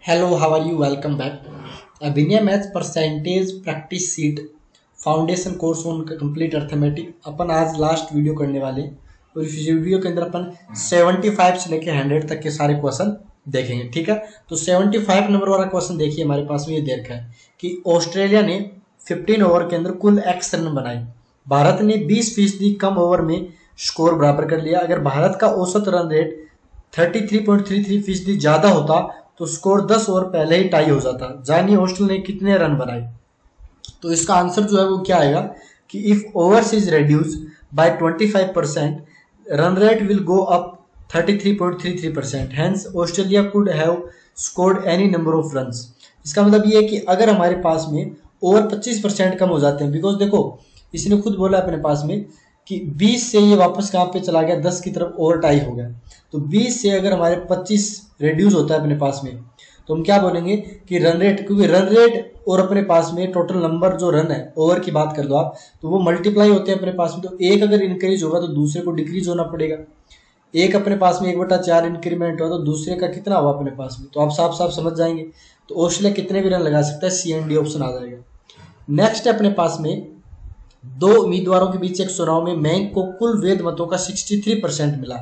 Hello, how are you? Welcome back. Abhinay maths percentage practice sheet foundation course on complete arithmetic अपन आज last video करने वाले हैं। और इस वीडियो के अंदर अपन 75 से लेके 100 तक के सारे क्वेश्चन देखेंगे। ठीक है, तो 75 नंबर वाला क्वेश्चन देखिए, हमारे पास में ये दे रखा है कि ऑस्ट्रेलिया ने 15 ओवर के अंदर कुल x रन बनाए। भारत ने 20% कम ओवर में स्कोर बराबर कर लिया। अगर भारत का औसत रन रेट 33.33% ज्यादा होता तो स्कोर 10 ओवर पहले ही टाई हो जाता। जानिए ऑस्ट्रेलिया ने कितने रन बनाए। तो इसका आंसर जो है वो क्या आएगा कि if overs is reduce by 25% run rate will go up 33.33%। Hence Australia could have scored any number of runs. इसका मतलब ये है कि अगर हमारे पास में ओवर 25% कम हो जाते हैं, बिकॉज देखो इसने खुद बोला अपने पास में कि 20 से ये वापस कहाँ पे चला गया, 10 की तरफ ओवर टाई हो गया। तो 20 से अगर हमारे 25 रिड्यूस होता है अपने पास में, तो हम क्या बोलेंगे कि रन रेट, क्योंकि रन रेट और अपने पास में टोटल नंबर जो रन है ओवर की बात कर दो आप, तो वो मल्टीप्लाई होते हैं अपने पास में। तो एक अगर इंक्रीज होगा तो दूसरे को डिक्रीज होना पड़ेगा। एक अपने पास में 1/4 इंक्रीमेंट हुआ तो दूसरे का कितना हुआ अपने पास में, तो आप साफ साफ समझ जाएंगे। तो ऑस्ट्रेलिया कितने भी रन लगा सकता है, सी एंड डी ऑप्शन आ जाएगा। नेक्स्ट है अपने पास में दो उम्मीदवारों के बीच एक चुनाव में मैंग को कुल वैध मतों का 63% मिला।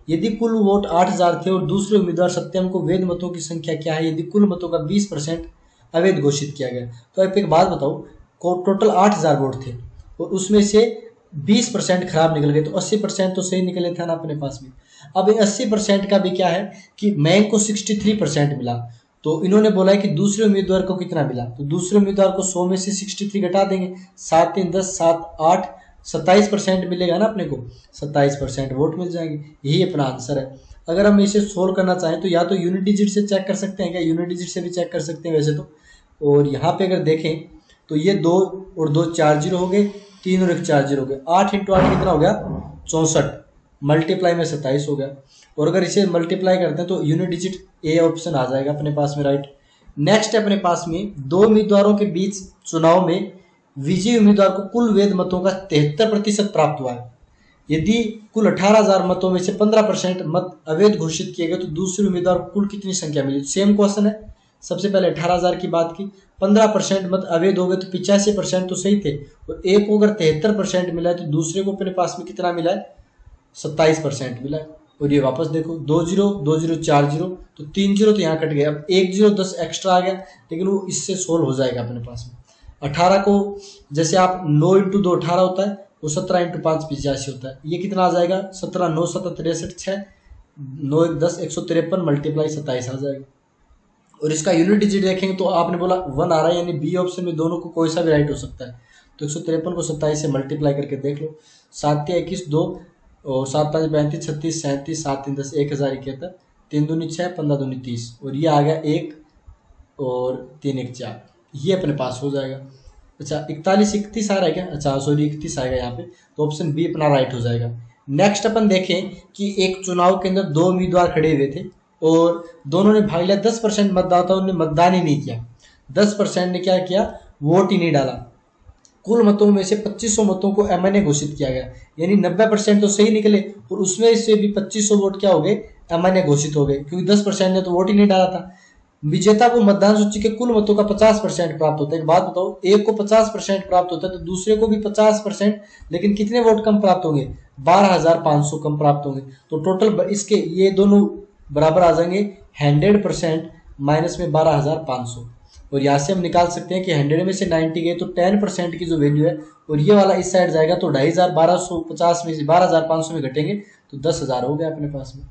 यदि कुल वोट 8000 थे और दूसरे उम्मीदवार सत्यम को वैध मतों की संख्या क्या है यदि कुल मतों का 20% अवैध घोषित किया गया। तो आप एक बात बताओ, को टोटल 8000 वोट थे और उसमें से 20% खराब निकल गए, तो 80% तो सही निकले थे ना अपने पास में। अब 80% का भी क्या है कि मैंग को 63% मिला, तो इन्होंने बोला है कि दूसरे उम्मीदवार को कितना मिला। तो दूसरे उम्मीदवार को 100 में से 63 घटा देंगे, 7 3 10 7 8 27% मिलेगा ना अपने को, 27% वोट मिल जाएंगे। यही अपना आंसर है। अगर हम इसे सोल्व करना चाहें तो या तो यूनिट डिजिट से चेक कर सकते हैं, क्या यूनिट डिजिट से भी चेक कर सकते हैं वैसे तो। और यहाँ पे अगर देखें तो ये 2 और 2 4 जीरो हो गए, 3 और 1 4 जीरो हो गए, 8 × 8 कितना हो गया 64, मल्टीप्लाई में 27 हो गया। और अगर इसे मल्टीप्लाई करते हैं तो यूनिट डिजिट ए ऑप्शन आ जाएगा अपने पास में, राइट। नेक्स्ट है अपने पास में दो उम्मीदवारों के बीच चुनाव में विजयी उम्मीदवार को कुल वैध मतों का 73% प्राप्त हुआ है। यदि कुल 18000 मतों में से 15% मत अवैध घोषित किए गए तो दूसरे उम्मीदवार को कुल कितनी संख्या मिली। सेम क्वेश्चन है, सबसे पहले 18000 की बात की, 15% मत अवैध हो गए तो 85% तो सही थे, और एक को अगर 73% मिला है तो दूसरे को अपने पास में कितना मिला है, 27% मिला है। और ये वापस देखो 2 0 2 0 4 0, तो 3 0 तो यहाँ कट गया। अब 1 0 10 एक्स्ट्रा आ गया, लेकिन वो इससे सोल्व हो जाएगा अपने पास में। 18 को जैसे आप 9 × 2 18 होता है, वो 17 × 5 85 होता है। ये कितना आ जाएगा 17 9 7 63 6 9 1 10 153 मल्टीप्लाई 27 आ जाएगा। और इसका यूनिट डिजिट देखेंगे तो आपने बोला 1 आ रहा है, यानी बी ऑप्शन में दोनों को कोई सा भी राइट हो सकता है। तो 153 को 27 से मल्टीप्लाई करके देख लो, 7 × 21 2 और 7 5 35 36 37 7 3 10 1071, 3 दूनी 6 15 दूनी 30, और ये आ गया 1 और 3 1 4, ये अपने पास हो जाएगा। अच्छा 41 31 आ रहा है क्या, अच्छा सॉरी 31 आएगा यहाँ पे, तो ऑप्शन बी अपना राइट हो जाएगा। नेक्स्ट अपन देखें कि एक चुनाव के अंदर दो उम्मीदवार खड़े हुए थे और दोनों ने भाग लिया। 10% मतदाताओं ने मतदान ही नहीं किया, 10% ने क्या किया, वोट ही नहीं डाला। कुल मतों में से 2500 मतों को अमान्य घोषित किया गया, यानी 90% तो सही निकले और उसमें से भी 2500 वोट क्या हो गए, अमान्य घोषित हो गए, क्योंकि 10% ने तो वोट ही नहीं डाला था। विजेता को मतदान सूची के कुल मतों का 50% प्राप्त होता है। एक बात बताओ, एक को 50% प्राप्त होता है तो दूसरे को भी 50%, लेकिन कितने वोट कम प्राप्त होंगे, 12500 कम प्राप्त होंगे। तो टोटल इसके ये दोनों बराबर आ जाएंगे 100% माइनस में 12500, और यहाँ से हम निकाल सकते हैं कि 100 में से 90 गए तो 10% की जो वैल्यू है, और ये वाला इस साइड जाएगा तो 2500 1250 में से 12500 में घटेंगे तो 10,000 हो गया अपने पास में।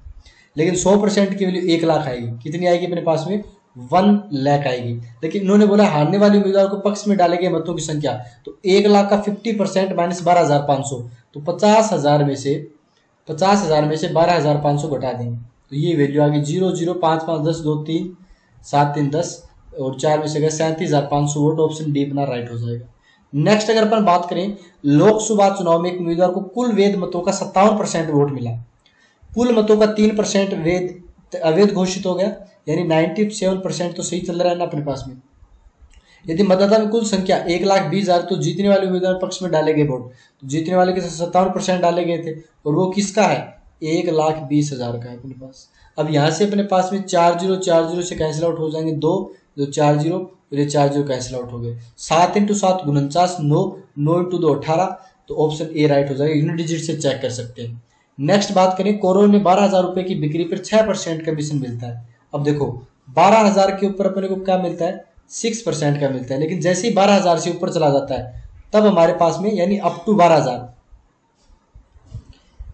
लेकिन 100% की वैल्यू 1 लाख आएगी, कितनी आएगी अपने पास में, 1 लाख आएगी। लेकिन इन्होंने बोला हारने वाले उम्मीदवार को पक्ष में डाले गए मतों की संख्या, तो 1 लाख का 50% माइनस 12500, तो 50,000 में से 12500 घटा देंगे तो ये वैल्यू आ गई 0 0 5 5 10 2 3 7 3 10 और 4 में से गए 37,500 वोट, ऑप्शन डी अपना राइट हो जाएगा। नेक्स्ट अगर अपन बात करें, लोकसभा चुनाव में एक उम्मीदवार को कुल वैध मतों का 57% वोट मिला, कुल मतों का 3% वैध अवैध घोषित हो गया, यानी 97% तो सही चल रहा है ना अपने पास में। यदि मतदाता में कुल संख्या 1,20,000 तो जीतने वाले उम्मीदवार पक्ष में डाले गए वोट, तो जीतने वाले के 57% डाले गए थे, और वो किसका है, 1,20,000 का है अपने पास। अब यहाँ से अपने पास में 4 जीरो से कैंसिल आउट हो जाएंगे, 2 4 जीरो, ये 4 जीरो कैंसिल आउट हो गए। 7 × 7 49, 9 × 2 18, तो ऑप्शन ए राइट हो जाएगा। यूनिट डिजिट से चेक कर सकते हैं। नेक्स्ट बात करें, कोरो ने 12,000 रुपए की बिक्री पर 6% कमीशन मिलता है। अब देखो 12,000 के ऊपर अपने को क्या मिलता है, 6% का मिलता है। लेकिन जैसे ही 12,000 से ऊपर चला जाता है तब हमारे पास में यानी अप टू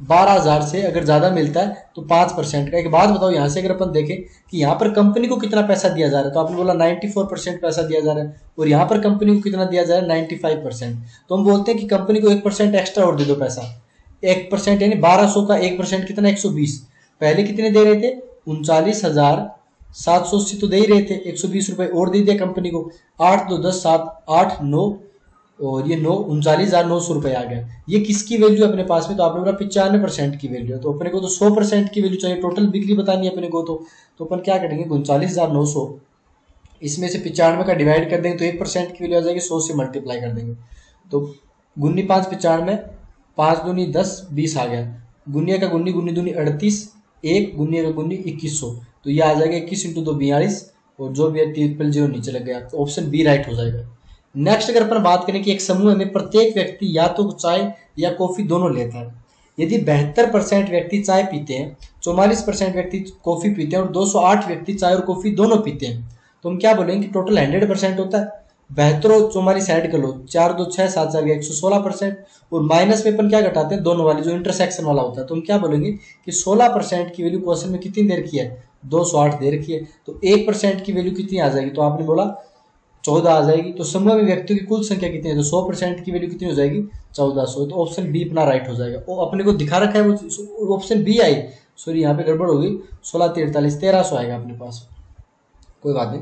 12,000 से अगर ज्यादा मिलता है तो 5% का। एक बात बताओ, यहाँ से अगर अपन देखें कि यहाँ पर कंपनी को कितना पैसा दिया जा रहा है, तो आपने बोला 94% पैसा दिया जा रहा है, और यहाँ पर कंपनी को कितना दिया जा रहा है, 95%। तो हम बोलते हैं कि कंपनी को 1% एक्स्ट्रा और दे दो पैसा। 1% यानी 1200 का 1% कितना, 120। पहले कितने दे रहे थे, 39,780 तो दे ही रहे थे, 120 रुपए और दे दिया कंपनी को। 8 2 10 7 8 9 और ये 39,900 रुपए आ गया। ये किसकी वैल्यू है अपने पास में, तो आपने बोला 95% की वैल्यू है। तो अपने को तो 100% की वैल्यू चाहिए, टोटल बिक्री बतानी है अपने को। तो अपन क्या करेंगे, 39,900 इसमें से 95 का डिवाइड कर देंगे तो 1% की वैल्यू आ जाएगी, 100 से मल्टीप्लाई कर देंगे तो गुन्नी 5 95, 5 दूनी 10 20 आ गया। गुनिया का गुन्नी, गुन्नी दूनी 38, 1 गुनिया का गुन्नी 2100, तो ये आ जाएगा 21 × 2 42, और जो भी है 0 नीचे लग गया, तो ऑप्शन बी राइट हो जाएगा। नेक्स्ट अगर अपन बात करें कि एक समूह में प्रत्येक व्यक्ति या तो चाय या कॉफी दोनों लेता है। यदि 72% व्यक्ति चाय पीते हैं, 44% व्यक्ति कॉफी पीते हैं और 208 व्यक्ति चाय और कॉफी दोनों पीते हैं, तो हम क्या बोलेंगे कि टोटल 100% होता है। 72 और 44 ऐड कर लो, 4 2 6 7 4 116%, और माइनस में अपन क्या घटाते हैं, दोनों वाली जो इंटरसेक्शन वाला होता है, तो हम क्या बोलेंगे कि 16% की वैल्यू क्वेश्चन में कितनी दे रखी है, 208 दे रखी है, तो 1% की वैल्यू कितनी आ जाएगी, तो आपने बोला 14 आ जाएगी। तो समूह में व्यक्तियों की कुल संख्या कितनी है, तो 100% की वैल्यू कितनी हो जाएगी, 1400, तो ऑप्शन बी अपना राइट हो जाएगा। वो अपने को दिखा रखा है वो ऑप्शन बी आई, सॉरी यहाँ पे गड़बड़ होगी, 16 43 1300 आएगा अपने पास, कोई बात नहीं,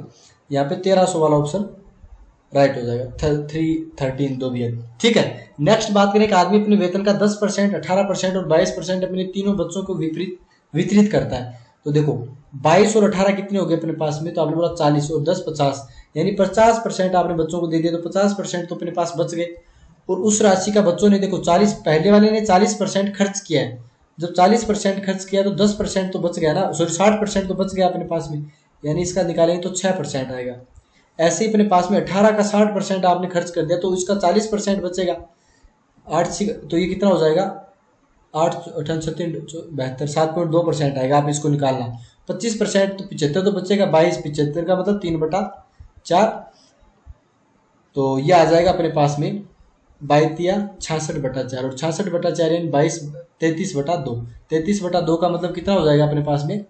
यहाँ पे 1300 वाला ऑप्शन राइट हो जाएगा। 313 दो भी है, ठीक है। नेक्स्ट बात करें कि आदमी अपने वेतन का 10%, 18% और 22% अपने तीनों बच्चों को वितरित करता है। तो देखो 22 और 18 कितने हो गए अपने पास में, तो आपने बोला 40, और 10 50, यानी 50% आपने बच्चों को दे दिया, तो 50% तो अपने पास बच गए। और उस राशि का बच्चों ने देखो 40, पहले वाले ने 40% खर्च किया है, जब 40% खर्च किया तो 10% तो बच गया ना, सॉरी 60% तो बच गया अपने पास में, यानी इसका निकालेंगे तो 6% आएगा। ऐसे ही अपने पास में 18 का 60% आपने खर्च कर दिया तो इसका 40% बचेगा, 8 तो ये कितना हो जाएगा, 8 8 72 7.2% आएगा। आप इसको निकालना, 25% तो 75 तो बचेगा, 22 75 का मतलब 3/4, तो ये आ जाएगा अपने पास में 66/4, और 66/4 यानी 22 33/2, 33/2 का मतलब कितना हो जाएगा अपने पास में,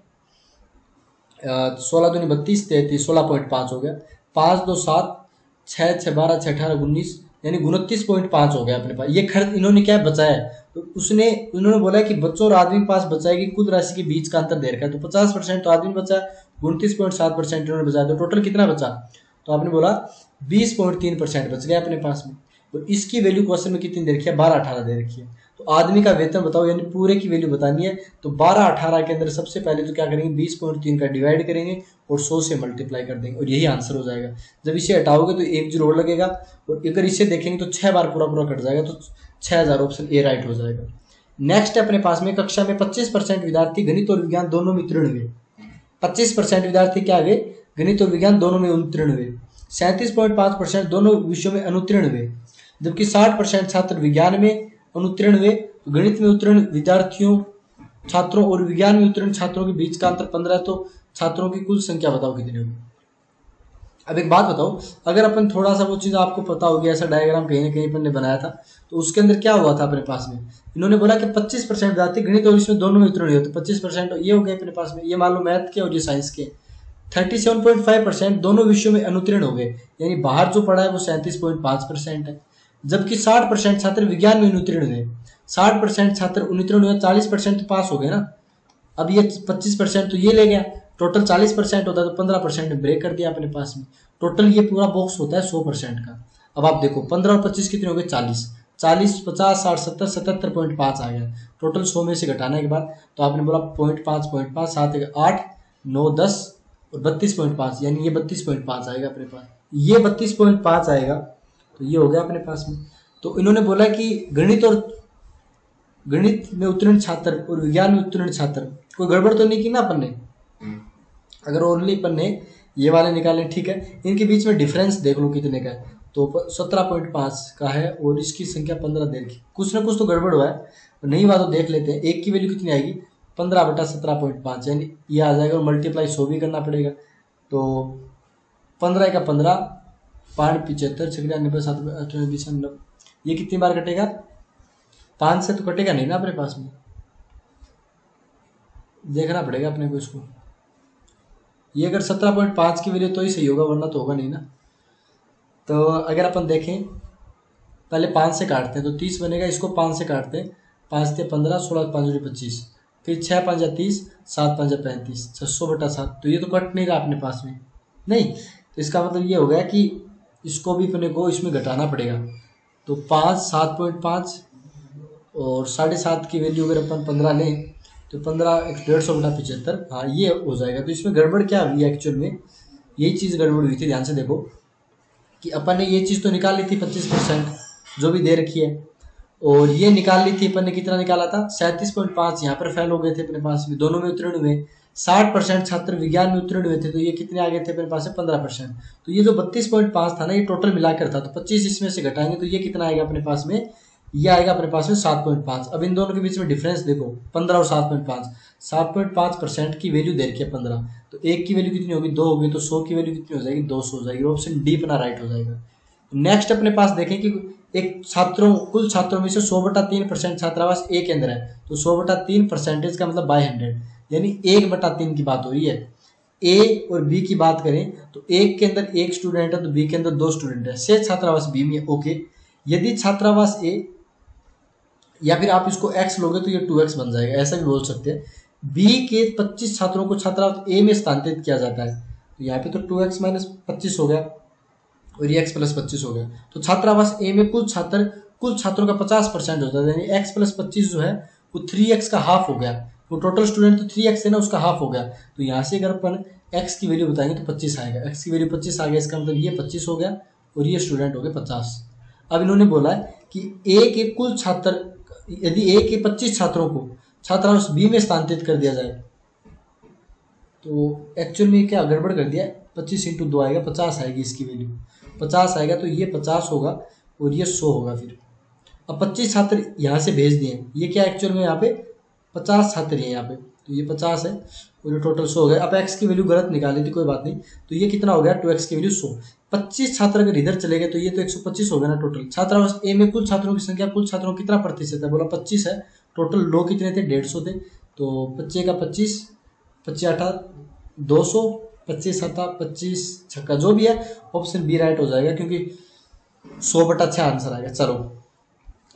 16 दूनी 32 33, 16.5 हो गया। 5 2 7 6 6 12 6 18 19, यानी 29.5 हो गया अपने पास। ये खर्च इन्होंने क्या बचाया है, तो उन्होंने बोला कि बच्चों और आदमी के पास बचाएगी कुल राशि के बीच का अंतर दे रखा है, तो 50% तो आदमी बचा, 29.7% इन्होंने बचाया, तो टोटल कितना बचा, तो आपने बोला 20.3% बच गया अपने पास में। तो इसकी वैल्यू क्वेश्चन में कितनी दे रखी है, 12 18 दे रखी है। तो आदमी का वेतन बताओ, यानी पूरे की वैल्यू बतानी है, तो 12 18 के अंदर सबसे पहले तो क्या करेंगे, 20.3 का डिवाइड करेंगे और 100 से मल्टीप्लाई कर देंगे, और यही आंसर हो जाएगा। जब इसे हटाओगे तो 1 जीरो और लगेगा, और अगर इसे देखेंगे तो 6 बार पूरा कट जाएगा, तो 6000, ऑप्शन ए राइट हो जाएगा। नेक्स्ट है अपने पास में, कक्षा में 25% विद्यार्थी गणित और विज्ञान दोनों में उत्तीर्ण हुए। 25% विद्यार्थी क्या हुए, गणित और विज्ञान दोनों में उत्तीर्ण हुए। 37.5% दोनों विषयों में अनुत्तीर्ण हुए, जबकि 60% छात्र विज्ञान में अनुत्तीर्ण हुए। तो गणित में उत्तीर्ण विद्यार्थियों छात्रों और विज्ञान में उत्तीर्ण छात्रों के बीच का अंतर 15 है, तो छात्रों की कुल संख्या बताओ कितनी होगी। अब एक बात बताओ, अगर अपन थोड़ा सा वो चीज आपको पता होगी, ऐसा डायग्राम कहीं ना कहीं अपन ने बनाया था, तो उसके अंदर क्या हुआ था अपने पास में, इन्होंने बोला कि 25% विद्यार्थी गणित और इसमें दोनों में उत्तीर्ण हुए, तो 25% ये हो गए अपने पास में, ये मान लो मैथ के और ये साइंस के। 37.5% दोनों विषयों में अनुत्तीर्ण हो गए, यानी बाहर जो पढ़ा है वो 37.5% है, जबकि 60% छात्र विज्ञान में अनुत्तीर्ण हुए। 60% छात्र अनुत्तीर्ण हुए, 40% तो पास हो गए ना। अब ये 25% तो ये ले गया, टोटल 40% होता है, तो 15% ब्रेक कर दिया अपने पास में। टोटल ये पूरा बॉक्स होता है 100% का। अब आप देखो 15 और 25 कितने हो गए, 40 40 50 60 70 77.5 आ गया। टोटल 100 में से घटाने के बाद तो आपने बोला 0.5 7 8 9 10 और 32.5, यानी ये 32.5 आएगा अपने पास, ये 32.5 आएगा, तो ये हो गया अपने पास में। तो इन्होंने बोला कि गणित और गणित में उत्तीर्ण छात्र और विज्ञान में उत्तीर्ण छात्र, कोई गड़बड़ तो नहीं की ना अपन ने? अगर ओनली अपन ने ये वाले निकाले, ठीक है, इनके बीच में डिफरेंस देख लो कितने का है, तो 17.5 का है और इसकी संख्या 15 दे रखी, कुछ ना कुछ तो गड़बड़ हुआ है, नहीं हुआ तो देख लेते हैं। एक की वैल्यू कितनी आएगी? 15/17.5, यानी ये आ जाएगा और मल्टीप्लाई 100 भी करना पड़ेगा, तो 15 का 15, 5 75 6 90 7 28 20, ये कितनी बार कटेगा? 5 से तो कटेगा नहीं ना अपने पास में, देखना पड़ेगा अपने को इसको। ये अगर 17.5 की वैल्यू तो ही सही होगा, वरना तो होगा नहीं ना। तो अगर अपन देखें, पहले 5 से काटते हैं तो 30 बनेगा, इसको 5 से काटते हैं, 5 से 15, 16 5 25, फिर 6 5 30, 7 5 35, 600/7, तो ये तो कट नहीं रहा अपने पास में, नहीं, तो इसका मतलब ये हो गया कि इसको भी अपने को इसमें घटाना पड़ेगा। तो 5 7.5 और 7.5 की वैल्यू अगर अपन 15 लें तो 15 150/75, हाँ ये हो जाएगा। तो इसमें गड़बड़ क्या हुई एक्चुअल में, यही चीज़ गड़बड़ हुई थी, ध्यान से देखो कि अपन ने ये चीज़ तो निकाल ली थी 25% जो भी दे रखी है, और ये निकाल ली थी अपन ने, कितना निकाला था? 37.5, यहाँ पर फेल हो गए थे अपने पास में, दोनों में उत्तीर्ण हुए। 60% छात्र विज्ञान में उत्तीर्ण हुए थे, तो ये कितने आ गए थे अपने पास में? 15%। तो ये जो 32.5 था ना, ये टोटल मिलाकर था, तो 25 इसमें से घटाएंगे तो ये कितना आएगा अपने पास में? ये आएगा अपने पास में 7.5। अब इन दोनों के बीच में डिफरेंस देखो, 15 और 7.5, 7.5% की वैल्यू दे रखी है 15, तो एक की वैल्यू कितनी होगी? 2 होगी, तो 100 की वैल्यू कितनी हो जाएगी? 200 हो जाएगी। ऑप्शन डी अपना राइट हो जाएगा। नेक्स्ट अपने पास देखें कि एक कुल छात्रों में से 100/3% छात्रावास ए के अंदर है, तो 100/3% का मतलब बाय 100, यानी 1/3 की बात हो रही है। ए और बी की बात करें तो एक के अंदर एक स्टूडेंट है तो बी के अंदर 2 स्टूडेंट है, से छात्रावास बी में, ओके। यदि छात्रावास ए, या फिर आप इसको x लोगे तो ये 2x बन जाएगा, ऐसा भी बोल सकते हैं। बी के 25 छात्रों को छात्रावास ए में स्थानांतरित किया जाता है, तो यहाँ पे तो 2x - 25 हो गया और ये x + 25 हो गया। तो छात्रावास ए में कुल छात्रों का 50% होता है, यानी x + 25 जो है वो 3x का हाफ हो गया। वो टोटल स्टूडेंट तो 3x है ना, उसका हाफ हो गया। तो यहाँ से अगर अपन x की वैल्यू बताएंगे तो 25 आएगा, x की वैल्यू 25 आ गया, इसका मतलब ये 25 हो गया और ये स्टूडेंट हो गए 50। अब इन्होंने बोला है कि ए के कुल छात्र, यदि ए के 25 छात्रों को छात्रावास बी में स्थानांतरित कर दिया जाए, तो एक्चुअल में क्या गड़बड़ कर दिया, 25 × 2 आएगा, 50 आएगी इसकी वैल्यू, 50 आएगा, तो ये 50 होगा और ये 100 होगा। फिर अब 25 छात्र यहाँ से भेज दिए, ये क्या एक्चुअल में यहाँ पे 50 छात्र हैं यहाँ पे, तो ये 50 है और ये टोटल 100 हो गया। अब x की वैल्यू गलत निकाली थी, कोई बात नहीं, तो ये कितना हो गया? 2x की वैल्यू 100। 25 छात्र अगर इधर चले गए तो ये तो 125 हो गया ना टोटल। छात्रावास ए में कुल छात्रों की संख्या, कुल छात्रों कितना प्रतिशत है? बोला 25 है, टोटल लोग कितने थे? 150 थे, तो 25 का 25, 25 8 200, 25 7 25 छक्का, जो भी है ऑप्शन बी राइट हो जाएगा, क्योंकि 100/6 आंसर आएगा। चलो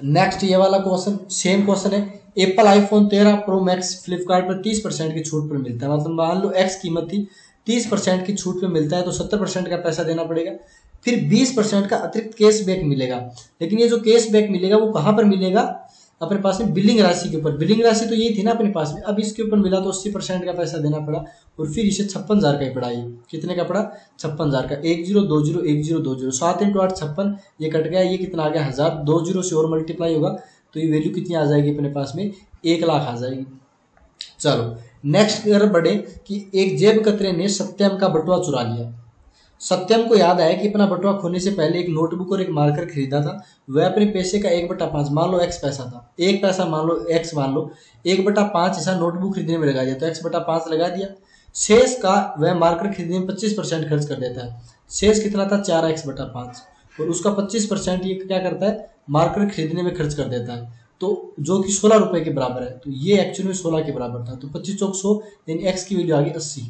नेक्स्ट ये वाला क्वेश्चन, सेम क्वेश्चन है। Apple iPhone 13 pro max Flipkart पर 30% की छूट पर मिलता है, मतलब मान लो एक्स कीमत थी, 30% की छूट पे मिलता है, तो 70% का पैसा देना पड़ेगा, फिर 20% का अतिरिक्त कैशबैक मिलेगा। लेकिन ये जो कैशबैक मिलेगा वो कहाँ पर मिलेगा? अपने पास में बिलिंग राशि के ऊपर। बिलिंग राशि तो यही थी ना अपने पास में, अब इसके ऊपर मिला तो 80% का पैसा देना पड़ा, और फिर इसे 56,000 का ही पड़ा। ये कितने का पड़ा? 56,000 का। 1020 1020, 7 × 8 56, ये कट गया, ये कितना आ गया? 1000, 2 0 से और मल्टीप्लाई होगा तो ये वैल्यू कितनी आ जाएगी अपने पास में? 1 लाख आ जाएगी। चलो नेक्स्ट अगर बढ़े कि एक जेब कतरे ने सत्यम का बटुआ चुरा लिया। सत्यम को याद आया कि अपना बटुआ खोने से पहले एक नोटबुक और एक मार्कर खरीदा था। वह अपने पैसे का 1/5, मान लो x पैसा था, 1 पैसा मान लो x, मान लो 1/5 ऐसा नोटबुक खरीदने में लगा दिया, तो x/5 लगा दिया। शेष का वह मार्कर खरीदने में 25% खर्च कर देता है। शेष कितना था? 4x/5, और उसका 25% ये क्या करता है? मार्कर खरीदने में खर्च कर देता है, तो जो कि 16 रुपए के बराबर है। तो ये एक्चुअली में 16 के बराबर था, तो 25 × 100 यानी x की वैल्यू आ गई 80,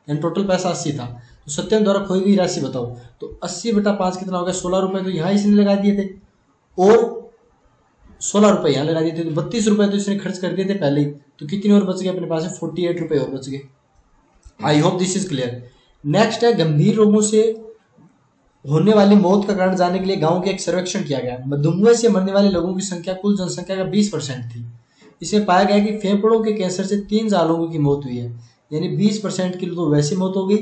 यानी टोटल पैसा 80 था। तो सत्यम द्वारा खोई गई राशि बताओ, तो 80/5 कितना हो गया? 16 रुपए, तो यहाँ इसने लगा दिए थे और 16 रुपए यहाँ लगा दिए थे, तो 32 रुपए तो इसने खर्च कर दिए थे पहले ही, तो कितने और बच गए अपने पास? 48 रुपए और बच गए। I hope this is clear. Next है, गंभीर रोगों से होने वाली मौत का कारण जानने के लिए गांव के एक सर्वेक्षण किया गया। मधुमेह से मरने वाले लोगों की संख्या कुल जनसंख्या का 20% थी। इसमें पाया गया कि फेफड़ों के कैंसर से 3000 लोगों की मौत हुई है, यानी 20% की तो वैसी मौत हो गई,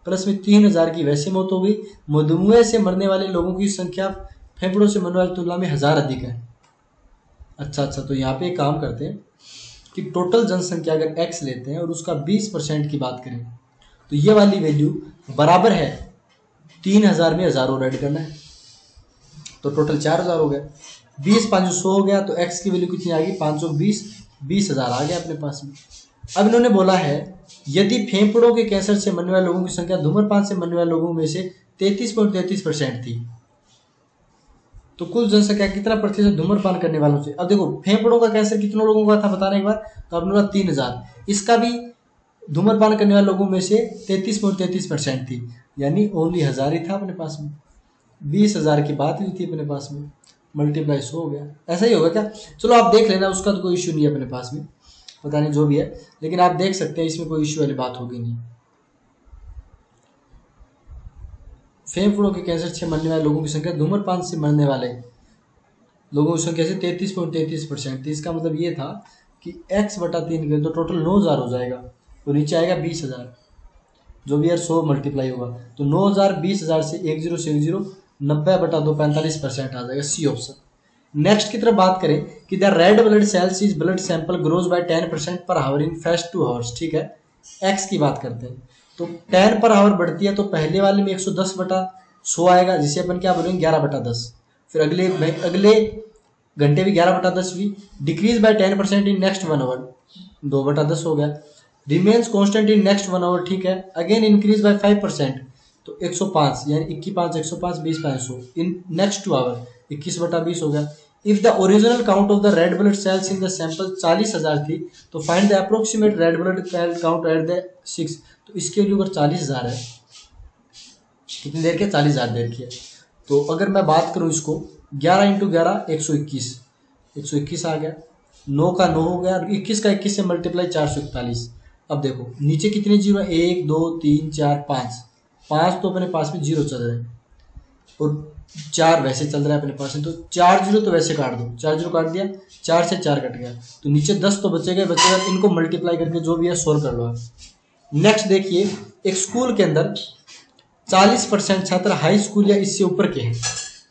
प्लस में 3000 की वैसी मौत हो गई। मधुमेह से मरने वाले लोगों की संख्या फेफड़ों से मरने वाली तुलना में 1000 अधिक है। अच्छा, तो यहाँ पे एक काम करते हैं कि टोटल जनसंख्या अगर x लेते हैं और उसका 20% की बात करें तो ये वाली वैल्यू बराबर है 3000 में 1000 और ऐड करना है, तो टोटल 4000 हो गया। 20 5 100 हो गया, तो x की वैल्यू कितनी आ गई 520, 20,000 आ गया अपने पास में। अब इन्होंने बोला है यदि फेफड़ों के कैंसर से मरने वाले लोगों की संख्या धूम्रपान से मरने वाले लोगों में से 33.33% थी, तो कुल जनसंख्या कितना प्रतिशत धूम्रपान करने वालों से। अब देखो फेफड़ों का कैंसर कितनों लोगों का था बताना एक बार, तो आपने बोला 3000, इसका भी धूम्रपान करने वाले लोगों में से 33.33% थी, यानी ओनली 1000 ही था अपने पास में। 20,000 की बात हुई थी अपने पास में, मल्टीप्लाई 100 हो गया। ऐसा ही होगा क्या, चलो आप देख लेना, उसका तो कोई इश्यू नहीं है अपने पास में, पता नहीं जो भी है, लेकिन आप देख सकते हैं इसमें कोई इश्यू वाली बात होगी नहीं। फेफड़ों के कैंसर से मरने वाले लोगों की संख्या धूम्रपान से मरने वाले लोगों की संख्या से 33.33% थी। इसका मतलब ये था कि x/3 के तो टोटल 9000 हो जाएगा, तो नीचे आएगा 20,000, जो भी यार 100 मल्टीप्लाई होगा, तो 9000 20,000 से 10 से 10 90/2 45% आ जाएगा, सी ऑप्शन। नेक्स्ट की तरफ बात करें कि the red blood cells is blood sample grows bye 10% पर हावर इन फर्स्ट 2 आवर्स। ठीक है, एक्स की बात करते हैं तो 10 पर हावर बढ़ती है, तो पहले वाले में 110/100 आएगा, जिसे अपन क्या बोलेंगे 11/10। फिर अगले घंटे भी 11/10 हुई, decrease by 10% in next 1 hour, 2/10 हो गया। Remains constant in next 1 hour, ठीक है, अगेन इंक्रीज बाय 5%, तो 105, यानी 21 5 105 20 5 100 इन नेक्स्ट 2 आवर, 21/20 हो गया। If the original count of the red blood cells in the sample 40,000 थी, तो find the approximate red blood count at the 6, तो इसके लिए अगर 40,000 है, कितनी देर के 40,000 देर की है, तो अगर मैं बात करूं इसको 11 × 11 121 आ गया, 9 का 9 हो गया, और 21 का 21 से मल्टीप्लाई 441। अब देखो नीचे कितने जीरो है, 1 2 3 4 5 तो अपने पास में जीरो चल रहे हैं और 4 वैसे चल रहा है अपने पास में, तो 4 जीरो तो वैसे काट दो, 4 जीरो काट दिया, 4 से 4 कट गया, तो नीचे 10 तो बचेगा, इनको मल्टीप्लाई करके जो भी है सोल्व कर लो आप। नेक्स्ट देखिए, एक स्कूल के अंदर 40% छात्र हाई स्कूल या इससे ऊपर के हैं।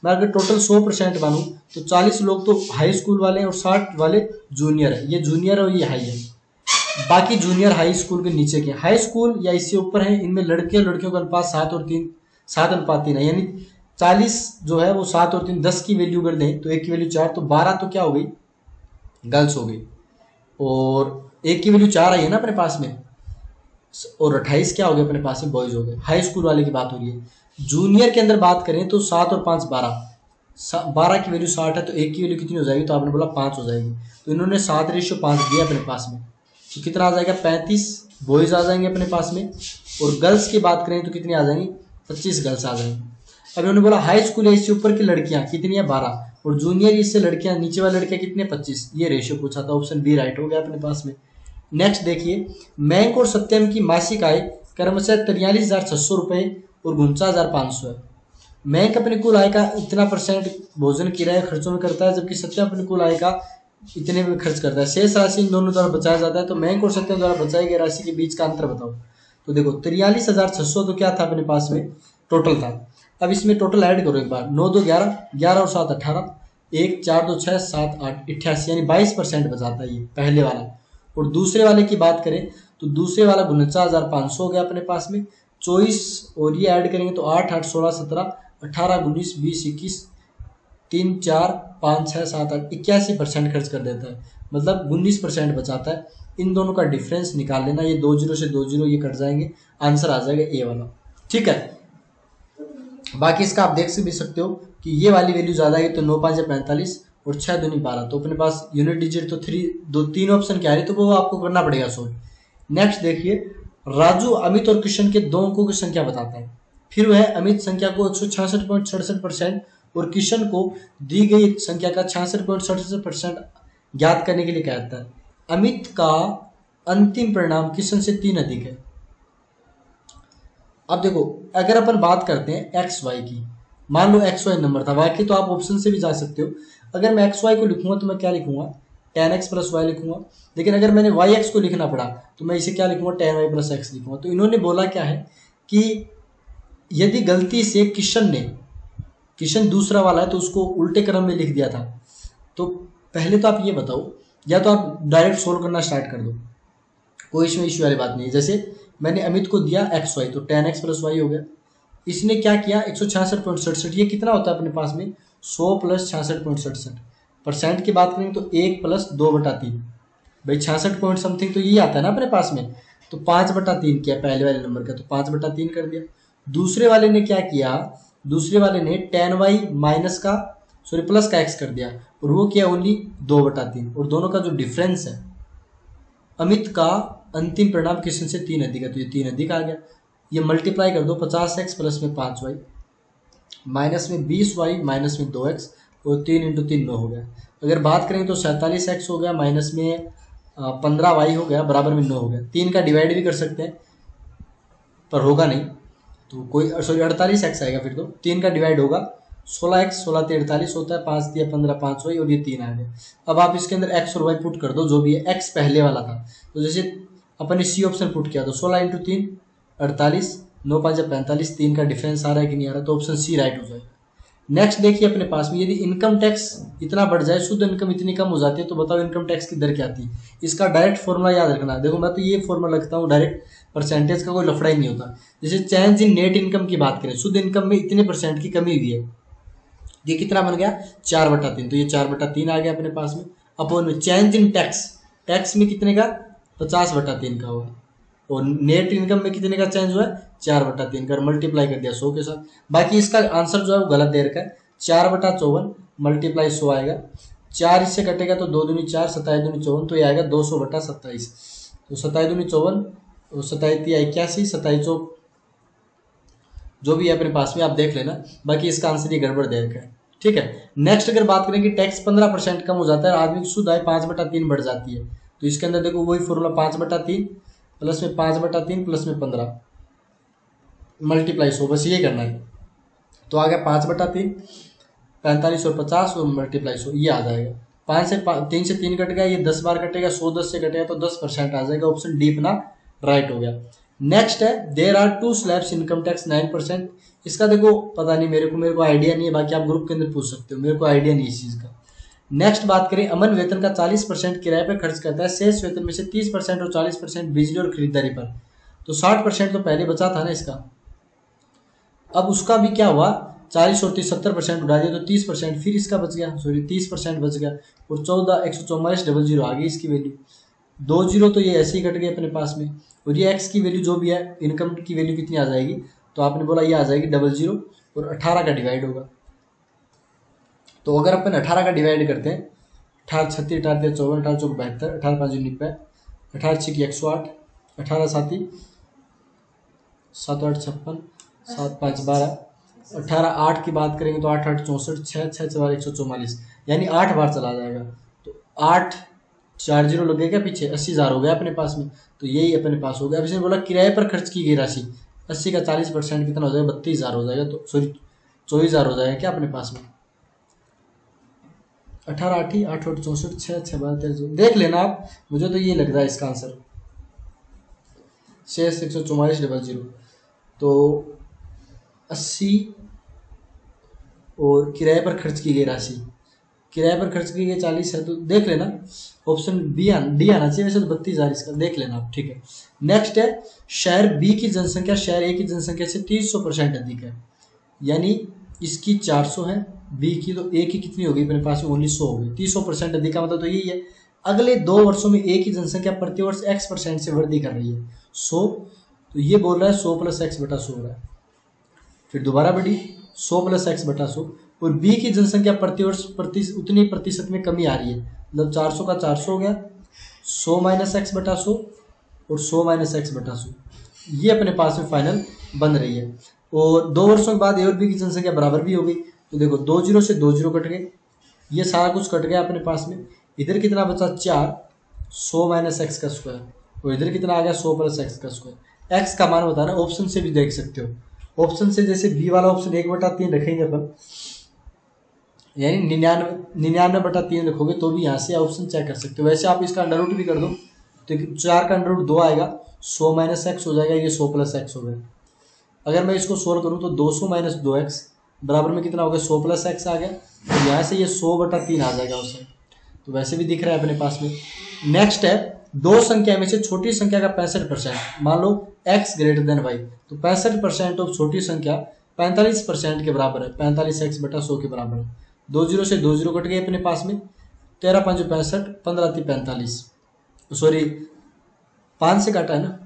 मैं अगर टोटल 100% मानूं तो 40 लोग तो हाई स्कूल वाले हैं और 60 वाले जूनियर है, ये जूनियर और ये हाई है, बाकी जूनियर हाई स्कूल के नीचे के। हाई स्कूल या इससे ऊपर है, इनमें लड़के और लड़कियों का अनुपात 7:3 है, यानी 40 जो है वो 7 और 3 10 की वैल्यू कर दें तो एक की वैल्यू 4, तो 12 तो क्या हो गई गर्ल्स हो गई, और एक की वैल्यू 4 आई है ना अपने पास में, और 28 क्या हो गया अपने पास में बॉयज हो गए। हाई स्कूल वाले की बात हो रही है। जूनियर के अंदर बात करें तो 7 और 5 12 की वैल्यू 60 है, तो एक की वैल्यू कितनी हो जाएगी, तो आपने बोला 5 हो जाएगी, तो इन्होंने 7:5 दिया अपने पास में, तो कितना आ जाएगा 35 बॉयज आ जाएंगे अपने पास में, और गर्ल्स की बात करें तो कितनी आ जाएंगी 25 गर्ल्स आ जाएंगी। अब इन्होंने बोला हाई स्कूल है इससे ऊपर की लड़कियां कितनी है 12, और जूनियर इससे लड़कियां नीचे वाली लड़कियां कितने 25, ये रेशियो पूछा था, ऑप्शन बी राइट हो गया अपने पास में। नेक्स्ट देखिए, मयंक और सत्यम की मासिक आय क्रमशः 43,600 रुपये और 49,500 है। मयंक अपनी कुल आय का इतना % भोजन किराया खर्चों में करता है, जबकि सत्यम अपनी कुल आय का इतने में खर्च करता है। शेष राशि इन दोनों द्वारा बचाया जाता है, तो मयंक और सत्यम द्वारा बचाई गई राशि के बीच का अंतर बताओ। तो देखो 43,600 तो क्या था अपने पास में टोटल था, अब इसमें टोटल ऐड करो एक बार, 9 2 11, 11 और 7 18, 1 4 2 6 7 8 88, यानी 22% बचाता है ये पहले वाला। और दूसरे वाले की बात करें तो दूसरे वाला 49,500 हो गया अपने पास में, 24 और ये ऐड करेंगे तो 8 8 16 17 18 19 20 21 3 4 5 6 7 8 81% खर्च कर देता है, मतलब 19% बचाता है। इन दोनों का डिफरेंस निकाल लेना, ये 2 0 से 2 0 ये कट जाएंगे, आंसर आ जाएगा ए वाला। ठीक है, बाकी इसका आप देख भी सकते हो कि ये वाली वैल्यू ज़्यादा है, तो 9 5 45 और 6 दूनी 12, तो अपने पास यूनिट डिजिट तो 3 ऑप्शन क्या है, तो वो आपको करना पड़ेगा सोल्व। नेक्स्ट देखिए, राजू अमित और किशन के 2 अंकों की संख्या बताता है, फिर वह अमित संख्या को 166.67% और किशन को दी गई संख्या का 66.67% ज्ञात करने के लिए कहता है। अमित का अंतिम परिणाम किशन से 3 अधिक है। अब देखो अगर अपन बात करते हैं एक्स वाई की, मान लो एक्स वाई नंबर था, बाकी तो आप ऑप्शन से भी जा सकते हो। अगर मैं एक्स वाई को लिखूंगा तो मैं क्या लिखूंगा 10x + y लिखूंगा, लेकिन अगर मैंने वाई एक्स को लिखना पड़ा तो मैं इसे क्या लिखूंगा 10y + x लिखूंगा। तो इन्होंने बोला क्या है कि यदि गलती से किशन दूसरा वाला है तो उसको उल्टे क्रम में लिख दिया था, तो पहले तो आप ये बताओ, या तो आप डायरेक्ट सोल्व करना स्टार्ट कर दो, कोई इसमें इश्यू वाली बात नहीं है। जैसे मैंने अमित को दिया एक्स वाई, तो 10x प्लस वाई हो गया। इसने क्या किया 166.67, ये कितना होता है अपने पास में 100 प्लस 66.67। परसेंट की बात करें तो 1 प्लस 2/3, भाई 66 पॉइंट समथिंग तो यही आता है ना अपने पास में। तो 5/3 किया पहले वाले नंबर का, तो 5/3 कर दिया। दूसरे वाले ने क्या किया, दूसरे वाले ने 10y माइनस का सॉरी प्लस का x कर दिया, और वो किया ओनली 2/3। और दोनों का जो डिफरेंस है, अमित का अंतिम परिणाम क्वेश्चन से 3 अधिक है, तो ये 3 अधिक आ गया। ये मल्टीप्लाई कर दो, 50x प्लस में 5y माइनस में 20y माइनस में 2x, और 3 इंटू 3 9 हो गया। अगर बात करें तो 47x हो गया माइनस में 15y हो गया बराबर में 9 हो गया। 3 का डिवाइड भी कर सकते हैं पर होगा नहीं, तो कोई सॉरी 48x आएगा। फिर तो 3 का डिवाइड होगा 16x, 16 ते 48 होता है, 5 दिया 15, 5 y, और ये 3 आ गया। अब आप इसके अंदर x और y पुट कर दो, जो भी है x पहले वाला था, तो जैसे अपन ने सी ऑप्शन पुट किया तो 16 इंटू 3 48, 9 5 45, 3 का डिफरेंस आ रहा है कि नहीं आ रहा, तो ऑप्शन सी राइट हो जाएगा। नेक्स्ट देखिए अपने पास में, यदि इनकम टैक्स इतना बढ़ जाए, शुद्ध इनकम इतनी कम हो जाती है, तो बताओ इनकम टैक्स की दर क्या आती है। इसका डायरेक्ट फॉर्मूला याद रखना। देखो मैं तो ये फॉर्मूला रखता हूँ, डायरेक्ट परसेंटेज का कोई लफड़ा ही नहीं होता। जैसे चेंज इन नेट इनकम की बात करें, शुद्ध इनकम में इतने % की कमी हुई है, ये कितना बन गया 4/3, तो ये 4/3 आ गया अपने पास में। अपॉन में चेंज इन टैक्स, टैक्स में कितने का 50/3 का हुआ, और नेट इनकम में कितने का चेंज हुआ है 4/3 का, मल्टीप्लाई कर दिया 100 के साथ। बाकी इसका आंसर जो है वो गलत दे रखा है, 4/54 मल्टीप्लाई 100 आएगा। 4 इससे कटेगा तो 2 दूनी 4, 27 दूनी 54, तो ये आएगा 200/27। तो 27 दूनी 54, 27 81, 27 चौक जो भी है अपने पास में आप देख लेना। बाकी इसका आंसर ये गड़बड़ दे रखा है, ठीक है। नेक्स्ट अगर बात करें कि टैक्स 15% कम हो जाता है, आदमी की शुद्ध आय 5/3 बढ़ जाती है, तो इसके अंदर देखो वही फॉर्मूला 5/3 प्लस में 5/3 प्लस में 15 मल्टीप्लाई 100, बस ये करना है। तो आ गया 5/3, 45 और 50 और मल्टीप्लाई 100, ये आ जाएगा। 3 से 3 कट गया, ये 10 बार कटेगा, 100 10 से कटेगा तो 10% आ जाएगा। ऑप्शन डी अपना राइट हो गया। नेक्स्ट है there are 2 slabs income tax 9%। इसका देखो पता नहीं, मेरे को आइडिया नहीं है, बाकी आप ग्रुप के अंदर पूछ सकते हो, मेरे को आइडिया नहीं इस चीज़ का। नेक्स्ट बात करें, अमन वेतन का 40% किराए पर खर्च करता है, शेष वेतन में से 30% और 40% बिजली और खरीदारी पर, तो 60% तो पहले बचा था ना इसका। अब उसका भी क्या हुआ, 40 और 30 70% उड़ा दिया, तो 30% फिर इसका बच गया, सॉरी 30% बच गया, और 14 144,000 आ गई इसकी वैल्यू। 2 जीरो तो ये ऐसे ही कट गए अपने पास में, और ये एक्स की वैल्यू जो भी है, इनकम की वैल्यू कितनी आ जाएगी, तो आपने बोला ये आ जाएगी 00 और 18 का डिवाइड होगा। तो अगर अपन 18 का डिवाइड करते हैं, 18 36 18 54 18 चौक 72 18 5 90 18 6 108 18 7 7 8 56 7 5 12 18 8 की बात करेंगे तो 8 8 64 6 6 4 144, यानी 8 बार चला जाएगा। तो 8 4 जीरो लगेगा पीछे, 80,000 हो गया अपने पास में, तो यही अपने पास हो गया। अब इसने बोला किराए पर खर्च की गई राशि 80 का 40% कितना हो जाएगा 32,000 हो जाएगा, तो सॉरी 24,000 हो जाएगा क्या अपने पास में। 18 8 8 8 64 6 6 12 13 देख लेना आप, मुझे तो ये लग रहा है इसका आंसर शेष 144,000। तो 80 और किराए पर खर्च की गई राशि, किराए पर खर्च की गई 40 है, तो देख लेना ऑप्शन डी आना चाहिए, वैसे तो 32,000 इसका, देख लेना आप, ठीक है। नेक्स्ट है शहर बी की जनसंख्या शहर ए की जनसंख्या से 300% अधिक है, यानी इसकी 400 है बी की, तो ए की कितनी होगी अपने पास में ओनली 100 होगी। 300% अधिक का मतलब तो यही है अगले 2 वर्षों में ए की जनसंख्या प्रतिवर्ष x% से वृद्धि कर रही है 100, तो ये बोल रहा है 100 + x/100 हो रहा है, फिर दोबारा बढ़ी 100 + x/100, और बी की जनसंख्या प्रतिवर्ष उतनी प्रतिशत में कमी आ रही है, मतलब 400 का 400 हो गया, 100 - x/100 और 100 - x/100, ये अपने पास में फाइनल बन रही है। और 2 वर्षों के बाद ए और बी की जनसंख्या बराबर भी हो गई, तो देखो 2 जीरो से 2 जीरो कट गए, ये सारा कुछ कट गया अपने पास में। इधर कितना बचा 4 100 - x², और इधर कितना आ गया 100 + x²। x का मान बताना, ऑप्शन से भी देख सकते हो, ऑप्शन से जैसे बी वाला ऑप्शन 1/3 रखेंगे अपन, यानी 99/3 रखोगे तो भी यहाँ से ऑप्शन चेक कर सकते हो। वैसे आप इसका अंडर रूट भी कर दो, तो 4 का अंडर रूट 2 आएगा, 100 - x हो जाएगा, ये 100 + x हो गया। अगर मैं इसको सोल्व करूँ तो 200 - 2x बराबर में कितना हो गया 100 + x आ गया, तो यहाँ से ये 100/3 आ जाएगा उससे। तो वैसे भी दिख रहा है अपने पास में। नेक्स्ट है, दो संख्या में से छोटी संख्या का 65%, मान लो x ग्रेटर देन y, तो 65% ऑफ छोटी संख्या 45% के बराबर है, 45x/100 के बराबर है। 2 जीरो से 2 जीरो कट गए अपने पास में, 13 5 65, 15 3 45, सॉरी 5 से काटा है ना,